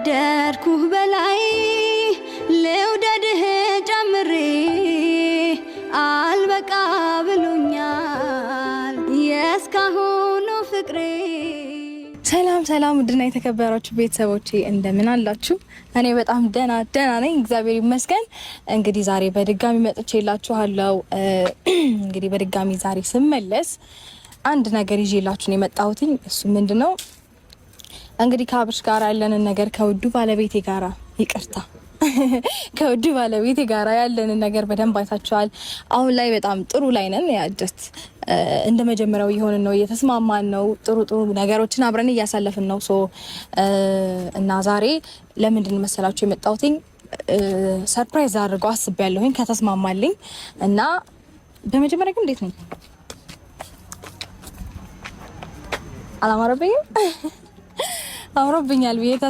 ከወደድኩህ በላይ ልውደድህ ጨምሬ አልበቃ ብሎኛል የእስካሁኑ ፍቅሬ። ሰላም ውድና የተከበራችሁ ቤተሰቦቼ እንደምን አላችሁ? እኔ በጣም ደህና ነኝ፣ እግዚአብሔር ይመስገን። እንግዲህ ዛሬ በድጋሚ መጥቼላችኋለሁ። እንግዲህ በድጋሚ ዛሬ ስመለስ አንድ ነገር ይዤላችሁ ነው የመጣሁት። እሱ ምንድነው? እንግዲህ ከአብርሽ ጋር ያለንን ነገር ከውዱ ባለቤቴ ጋራ ይቅርታ ከውዱ ባለቤቴ ጋራ ያለንን ነገር በደንብ አይታችኋል። አሁን ላይ በጣም ጥሩ ላይ ነን። ያጀት እንደ መጀመሪያው ይሆን ነው፣ እየተስማማን ነው፣ ጥሩ ነገሮችን አብረን እያሳለፍን ነው። እና ዛሬ ለምንድን መሰላችሁ የመጣሁት? ሰርፕራይዝ አድርገው አስቤያለሁኝ ከተስማማልኝ። እና በመጀመሪያ ግን እንዴት ነኝ? አላማረብኝም? አምሮብኛል ብዬ